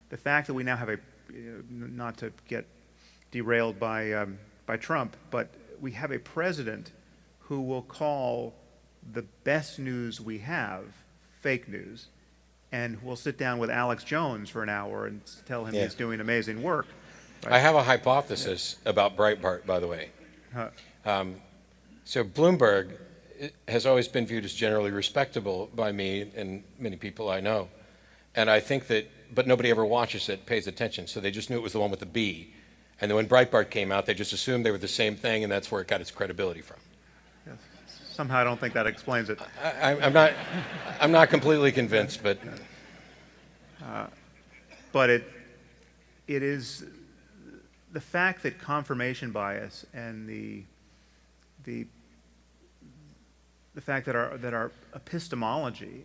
the fact that we now have a, not to get derailed by Trump, but we have a president who will call the best news we have fake news, and we'll sit down with Alex Jones for an hour and tell him he's doing amazing work. Right? I have a hypothesis about Breitbart, by the way. So Bloomberg has always been viewed as generally respectable by me and many people I know. And I think that, but nobody ever watches it, pays attention, so they just knew it was the one with the B. And then when Breitbart came out, they just assumed they were the same thing, and that's where it got its credibility from. Yes. Somehow I don't think that explains it. I'm not completely convinced, but... But it is the fact that confirmation bias and the fact that our epistemology,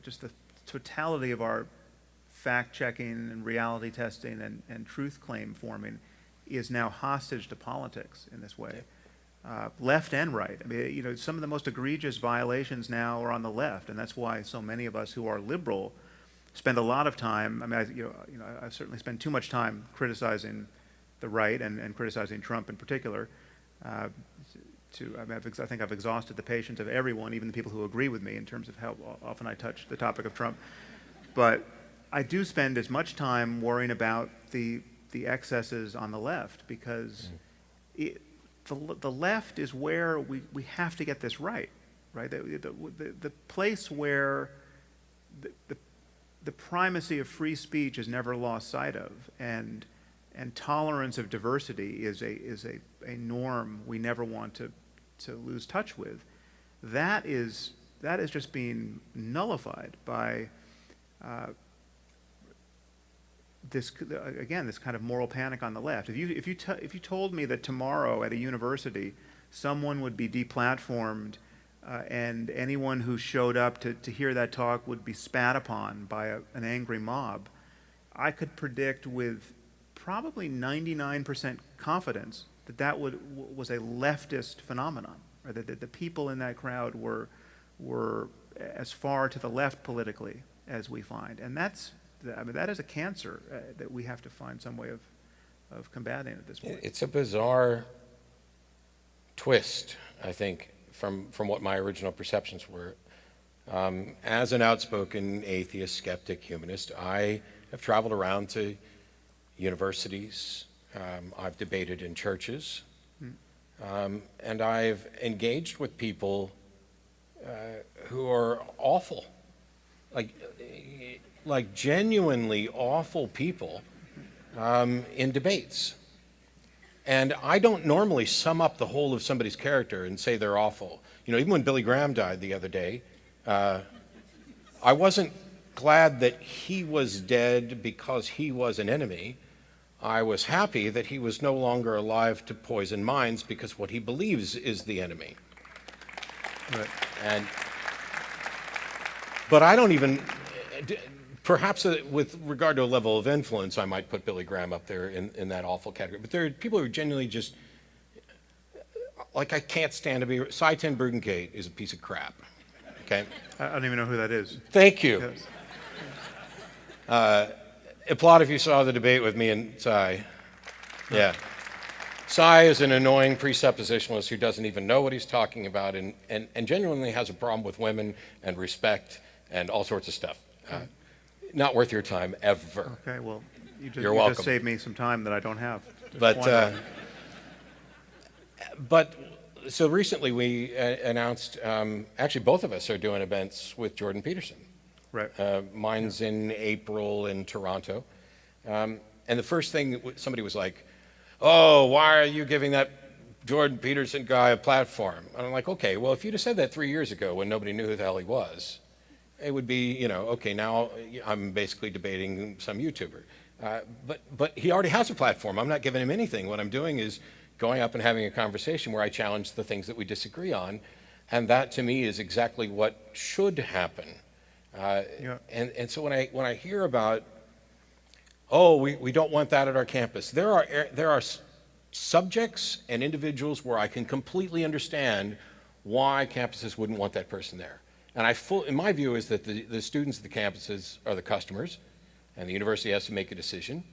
just the totality of our fact-checking and reality testing and truth claim forming is now hostage to politics in this way, left and right. I mean, some of the most egregious violations now are on the left, and that's why so many of us who are liberal spend a lot of time. I mean, I've certainly spent too much time criticizing the right and criticizing Trump in particular. I think I've exhausted the patience of everyone, even the people who agree with me, in terms of how often I touch the topic of Trump. But I do spend as much time worrying about the excesses on the left, because the left is where we have to get this right? The place where the primacy of free speech is never lost sight of, and tolerance of diversity is a norm we never want to lose touch with. That is just being nullified by this kind of moral panic on the left. If you told me that tomorrow at a university someone would be deplatformed and anyone who showed up to hear that talk would be spat upon by an angry mob, I could predict with probably 99% confidence that was a leftist phenomenon, or that the people in that crowd were as far to the left politically as we find. And that is a cancer that we have to find some way of combating at this point. It's a bizarre twist, I think, from what my original perceptions were. As an outspoken atheist, skeptic, humanist, I have traveled around to universities. I've debated in churches. And I've engaged with people who are awful, like genuinely awful people in debates. And I don't normally sum up the whole of somebody's character and say they're awful. Even when Billy Graham died the other day, I wasn't glad that he was dead because he was an enemy. I was happy that he was no longer alive to poison minds because what he believes is the enemy. Right. But I don't even, perhaps with regard to a level of influence, I might put Billy Graham up there in that awful category. But there are people who are genuinely just, I can't stand to be, Cy Ten Bruggencate is a piece of crap, okay? I don't even know who that is. Thank you. Yes. Applaud if you saw the debate with me and Cy. Yeah. Cy is an annoying presuppositionalist who doesn't even know what he's talking about and genuinely has a problem with women and respect and all sorts of stuff. Not worth your time, ever. Okay, well, You're welcome. Just saved me some time that I don't have. But so recently we announced, actually both of us are doing events with Jordan Peterson. Right. Mine's in April in Toronto. And the first thing somebody was like, oh, why are you giving that Jordan Peterson guy a platform? And I'm like, okay, well, if you'd have said that 3 years ago when nobody knew who the hell he was, it would be, okay, now I'm basically debating some YouTuber. But he already has a platform. I'm not giving him anything. What I'm doing is going up and having a conversation where I challenge the things that we disagree on. And that, to me, is exactly what should happen. And so when I hear about, oh, we don't want that at our campus, there are subjects and individuals where I can completely understand why campuses wouldn't want that person there. And in my view is that the students at the campuses are the customers, and the university has to make a decision.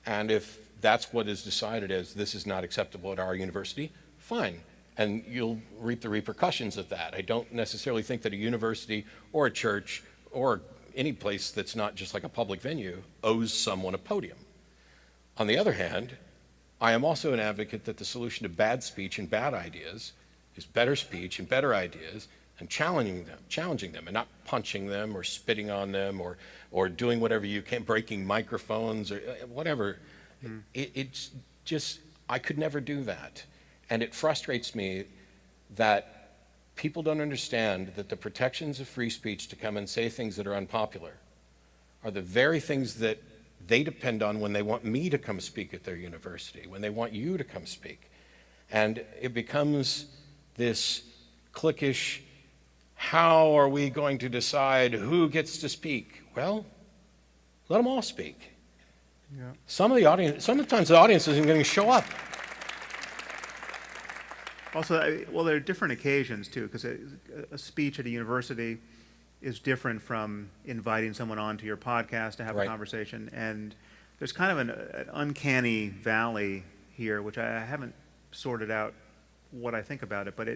And if that's what is decided as this is not acceptable at our university, fine. And you'll reap the repercussions of that. I don't necessarily think that a university or a church or any place that's not just like a public venue owes someone a podium. On the other hand, I am also an advocate that the solution to bad speech and bad ideas is better speech and better ideas, and challenging them and not punching them or spitting on them or doing whatever you can, breaking microphones or whatever. It's just, I could never do that. And it frustrates me that people don't understand that the protections of free speech to come and say things that are unpopular are the very things that they depend on when they want me to come speak at their university, when they want you to come speak. And it becomes this cliquish, how are we going to decide who gets to speak? Well, let them all speak. Yeah. Sometimes the audience isn't going to show up. Also, well, there are different occasions too, because a speech at a university is different from inviting someone onto your podcast to have a conversation. And there's kind of an uncanny valley here, which I haven't sorted out what I think about it. But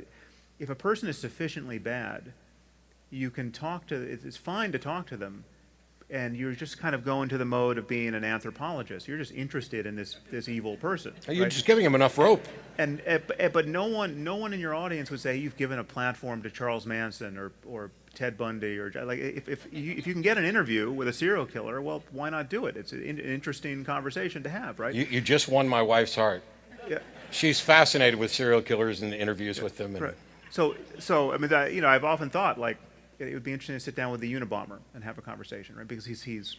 if a person is sufficiently bad, you can talk to, it's fine to talk to them, and you're just kind of going to the mode of being an anthropologist. You're just interested in this evil person. You're just giving them enough rope. But no one in your audience would say you've given a platform to Charles Manson or Ted Bundy, or like if you can get an interview with a serial killer, well, why not do it? It's an interesting conversation to have, right? You just won my wife's heart. Yeah. She's fascinated with serial killers and interviews with them. And right. So I mean, I've often thought like it would be interesting to sit down with the Unabomber and have a conversation, right? Because he's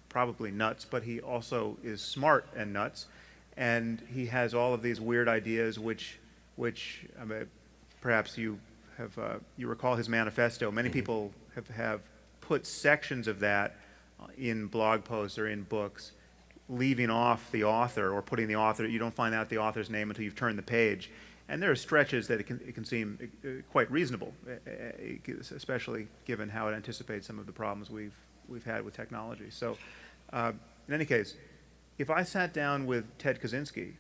probably nuts, but he also is smart and nuts, and he has all of these weird ideas, which I mean, perhaps you recall his manifesto. Many people have put sections of that in blog posts or in books, leaving off the author or putting the author. You don't find out the author's name until you've turned the page. And there are stretches that it can seem quite reasonable, especially given how it anticipates some of the problems we've had with technology. So, in any case, if I sat down with Ted Kaczynski,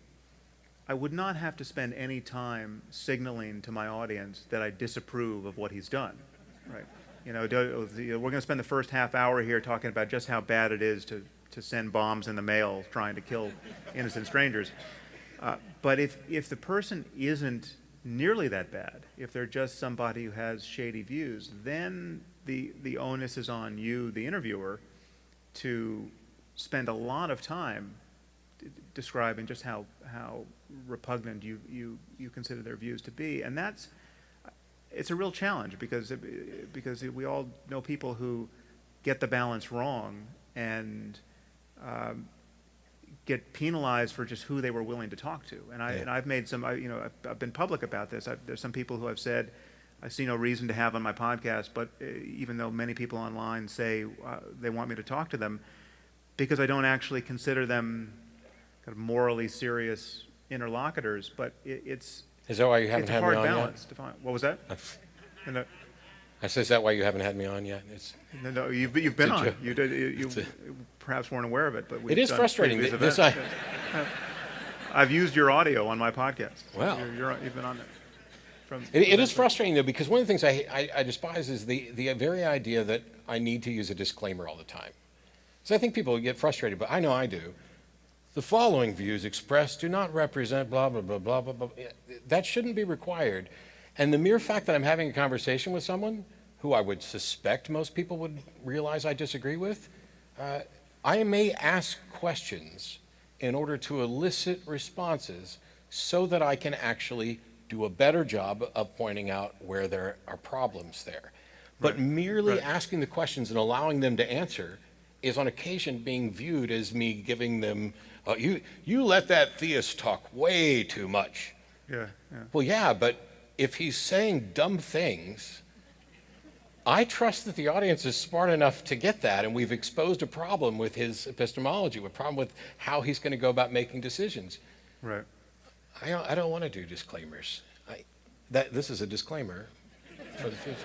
I would not have to spend any time signaling to my audience that I disapprove of what he's done, right? You know, we're going to spend the first half hour here talking about just how bad it is to send bombs in the mail trying to kill innocent strangers. But if the person isn't nearly that bad, if they're just somebody who has shady views, then the onus is on you, the interviewer, to spend a lot of time describing just how repugnant you consider their views to be. And it's a real challenge because we all know people who get the balance wrong and get penalized for just who they were willing to talk to. And I've made some, I've been public about this. There's some people who have said, I see no reason to have on my podcast, but even though many people online say they want me to talk to them, because I don't actually consider them kind of morally serious interlocutors, but it's Is that why you haven't had me on yet? It's a hard balance to find. What was that? I said, is that why you haven't had me on yet? No, you've been on. You perhaps weren't aware of it, but it is frustrating. I've used your audio on my podcast. Wow. You've been on there. It is frustrating, though, because one of the things I despise is the very idea that I need to use a disclaimer all the time. So I think people get frustrated, but I know I do. The following views expressed do not represent blah, blah, blah, blah, blah, blah. That shouldn't be required. And the mere fact that I'm having a conversation with someone who I would suspect most people would realize I disagree with, I may ask questions in order to elicit responses so that I can actually do a better job of pointing out where there are problems there. But merely asking the questions and allowing them to answer is on occasion being viewed as me giving them, you let that theist talk way too much. Yeah. Well, yeah, but if he's saying dumb things, I trust that the audience is smart enough to get that, and we've exposed a problem with his epistemology, a problem with how he's going to go about making decisions. Right. I don't want to do disclaimers. This is a disclaimer for the future.